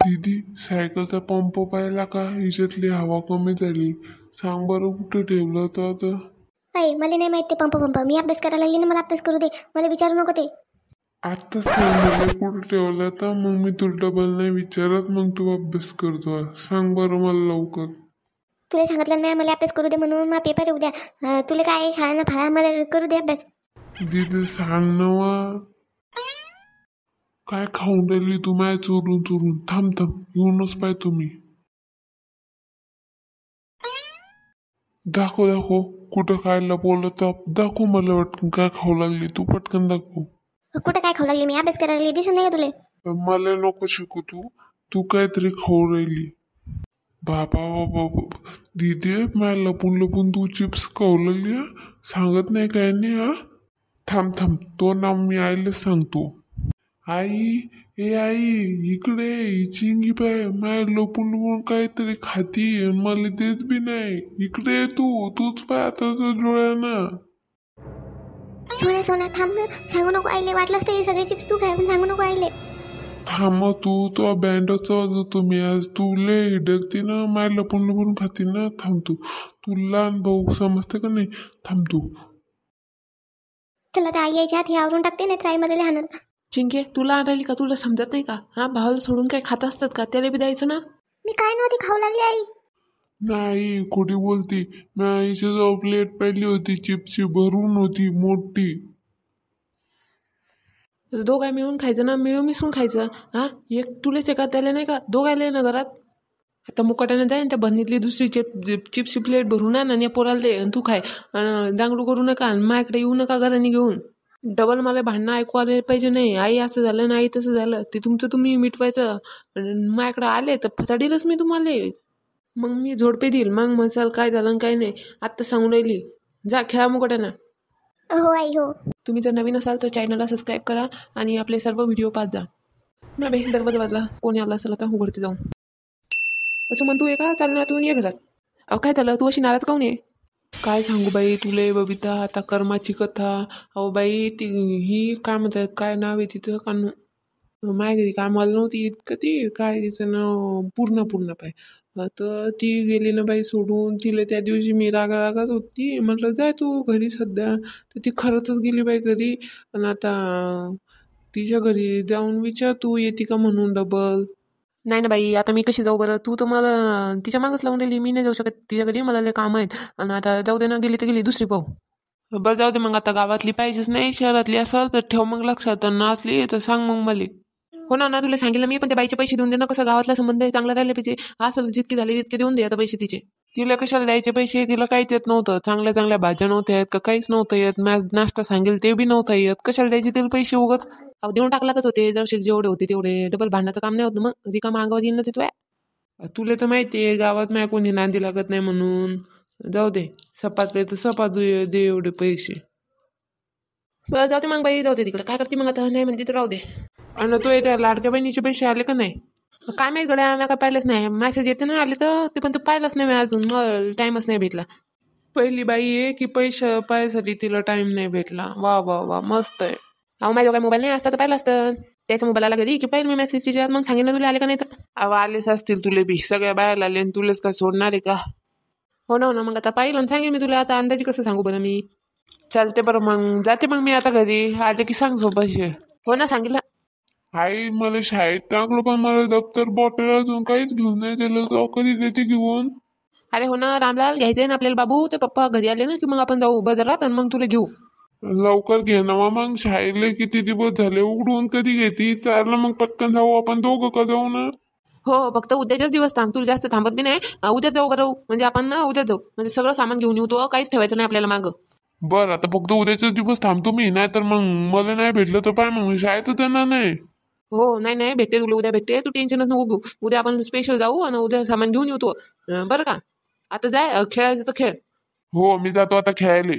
दीदी सायकलचा पंप पाहिला का? हिच्यातली हवा कमी झाली. सांग बरं कुठे ठेवलं होतं आता? अय मला नाही माहित ते पंप. मी अभ्यास करायला लागली ना, मला अभ्यास करू दे. मला विचारू नको ते. आत्ताच सांगितलं कुठे ठेवलं तर मग मी तुला डबल नाही विचारत. मग तू अभ्यास करतो. सांग बरं मला लवकर. तुला सांगितलं नाही मला अभ्यास करू दे म्हणून. मग पेपर उद्या. तुला काय शाळेनं फाळा, मला करू दे अभ्यास. दीदी सांग नवा. काय खाऊन राहिली तू माय चोरून चोरून? थांब येऊनच पाय तुम्ही. दाखव कुठं खायला बोलत. दाखव मला वाटतं काय खाऊ लागली तू. पटकन दाखव. कुठं काय खाऊ लागली? मी अभ्यास करायला लागली, दिसत नाही का तुला? मला नको शिकू तू काहीतरी खाऊ राहिली. बाबा दीदी मला लपून लपून तू चिप्स खाऊ लागली. सांगत नाही काय नाही. थांब तो नाव मी आईला सांगतो. आई इकडे चिंगी पाय माय लपून लपून काहीतरी खाती मला देत बी नाही. इकडे तूच पाय आता डोळ्यानं. सोन्या थांब ना, सांगू नको आईले. वाटलंच ते सगळे चिप्स तू खाय, पण सांगू नको आईले. थांब तू तो बँडचा वाजवतो मी आज. तू लय हिडकते ना माय लपून लपून खाती ना. थांब तू लहान भाऊ समजते का नाही. थांब तू. चला तर आई यायच्या हात हे आवरून टाकते, नाही तर आई मला लहानत. चिंके तुला राहिली का? तुला समजत नाही का? भावाला सोडून काय खात असतात का? त्याला बी द्यायचं ना. मी काय नव्हती खाऊ लागली आई. नाही खोटी बोलती. मी आईची जवळ प्लेट पाहिली होती चिप्सची, भरून होती मोठी. दोघाय मिळून खायचं ना, मिळून मिसळून खायचं. एक तुलेच का त्याला नाही का? दोघायला ना घरात. आता मुकाट्यानं जाय त्या बरणीतली दुसरी चिप्सची प्लेट भरून आण आणि पोराला दे आणि तू खाय. दांगडू करू नका आणि माझ्याकडे येऊ नका घराने घेऊन. डबल मला भांडणं ऐकू आले पाहिजे नाही. आई असं झालं ना, आई तसं झालं, ते तुमचं तुम्ही मिटवायचं. माझ्याकडे आले तर फसाडीलच मी तुम्हाला. मग मी झोडपे देईल. मग मसाल काय झालं काय नाही. आत्ता सांगून राहिली. जा खेळा मुकाट्यानं. हो आई हो. तुम्ही जर नवीन असाल तर चॅनलला सबस्क्राईब करा आणि आपले सर्व व्हिडिओ पाहत जा. ना बे दरवाजा वाजला. कोणी आला असेल आता उघडते जाऊन. असं म्हणतो आहे का? चाल ना तू ये घरात. काय झालं? तू अशी नाराज काऊन आहे? काय सांगू बाई तुले बबिता, आता कर्माची कथा. बाई ती ही काय म्हणतात, काय नाव आहे तिचं? माझ्या घरी कामाला नव्हती इतकं. ती काय तिचं नाव? पूर्ण पाय. तर ती गेली ना बाई सोडून. तिला त्या दिवशी मी रागात होती. म्हटलं जाय तू घरी सध्या. तर ती खरंच गेली बाई घरी. पण आता तिच्या घरी जाऊन विचार तू येते का म्हणून डबल. नाही ना बाई, आता मी कशी जाऊ बरं? तू तर मला तिच्या मागच लावून राहिली. मी नाही जाऊ शकत तिच्या घरी. मला लय काम आहेत. आणि आता जाऊ दे ना, गेली तर गेली, दुसरी पाहू. बरं जाऊ दे मग. आता गावातली पाहिजेच नाही, शहरातली असेल तर ठेव मग लक्षात. नसली तर सांग मग मला. हो ना तुला सांगितलं मी. पण त्या बाईचे पैसे देऊन दे ना. कसं गावातला संबंध आहे, चांगला राहिले पाहिजे. असं जितके झाले तितके देऊन दे आता पैसे तिचे. तिला कशाला द्यायचे पैसे? तिला काहीच येत नव्हतं. चांगल्या भाज्या नव्हत्या येत का? काहीच नव्हतं येत. नाश्ता सांगेल ते बी नव्हता येत. कशाला द्यायचे तिला पैसे उगत? देऊन टाकलाच होते. जर जेवढे होते तेवढे. डबल भांडण्याचं काम नाही होत मग. रिकामा अंगावर येईल ना तिथं. तुला तर माहिती आहे गावात नाही कोणी नांदी लागत नाही म्हणून. जाऊ दे. सपातले तर सपात दे एवढे पैसे. बरं जाऊ दे मग बाई. जाऊ दे तिकडे. काय करते मग आता? नाही म्हणते तर राहू दे. आणि तो त्या लाडक्या बहिणीचे पैसे आले का नाही? काय माहिती गड्या, मी काय पाहिलंच नाही. मेसेज येते ना आले तर ते, पण तू पाहिलंच नाही मी अजून. मग टाईमच नाही भेटला. पहिली बाई आहे की पैशासाठी तिला टाईम नाही भेटला. वा मस्त आहे. माझ्या काय मोबाईल नाही असता तर पाहिलं असतं. त्याचा मोबाईल आला घरी की पाहिजे मी मेसेज तिच्यात. मग सांगेन ना तुला आले का नाही तर. आलेच असतील तुले बी. सगळ्या बाहेर आले आणि तुलेच काय सोडणार आहे का? हो ना मग आता पाहिलं सांगेन मी तुला. आता अंदाजी कसं सांगू बरं मी. चालते बरं मग. जाते मग मी आता घरी. आले की सांग सोबत. हो ना सांगितलं. आई मला शाळेत टाकलं पण मला दप्तर बॉटल अजून काहीच घेऊन नाही दिलं. तो कधी देते घेऊन? अरे हो ना रामलाल, घ्यायचंय ना आपल्याला बाबू. ते पप्पा घरी आले ना की मग आपण जाऊ बाजारात आणि मग तुला घेऊ. लवकर घे ना मग. शाळेला किती दिवस झाले उघडून. कधी घेते? चाललं मग पटकन जाऊ आपण दोघं का जाऊ ना? हो फक्त उद्याच्याच दिवस थांब. तुला जास्त थांबत बी नाही. उद्या जाऊ बरं. म्हणजे आपण ना उद्या जाऊ. म्हणजे सगळं सामान घेऊन येऊ. तो काहीच ठेवायचं नाही आपल्याला मागं. बरं आता फक्त उद्याचा दिवस थांबतो मी. नाही तर मग मला नाही भेटलं तर पाय मग शाळेतच येणार नाही. हो नाही भेटते तुला उद्या भेटते. तू टेन्शनच नको घेऊ. उद्या आपण स्पेशल जाऊ आणि उद्या सामान घेऊन येऊ तो. बरं का? आता जाय खेळायचं तर खेळ. हो मी जातो आता खेळायला.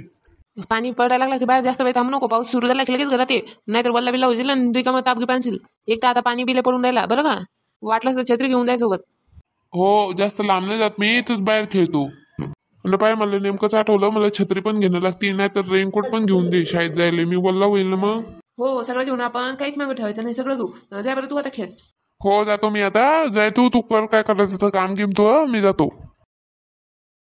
पाणी पडायला लागला की बाहेर जास्त वेळ थांबू नको. पाऊस सुरू झाला की लगेच घरात ये. नाहीतर वल्ला बिल्ला होईल आणि रिकामा ताप पाणशील. एक तर आता पाणी बिले पडून राहिला. बरं का? वाटलंच तर छत्री घेऊन जाय सोबत. हो जास्त लांब नाही जात मी. इथंच बाहेर खेळतो. आणि पाय मला नेमकंच आठवलं मला छत्री पण घेणं लागते. नाही तर रेनकोट पण घेऊन दे शाळेत जायला. मी वल्ला होईल ना मग. हो सगळं घेऊन आपण काहीच मागं ठेवायचं नाही. सगळं घेऊ. जाय बरं तू आता खेळ. हो जातो मी आता. जाय तू तू कर काय करायचं तर काम घेऊन तू मी जातो.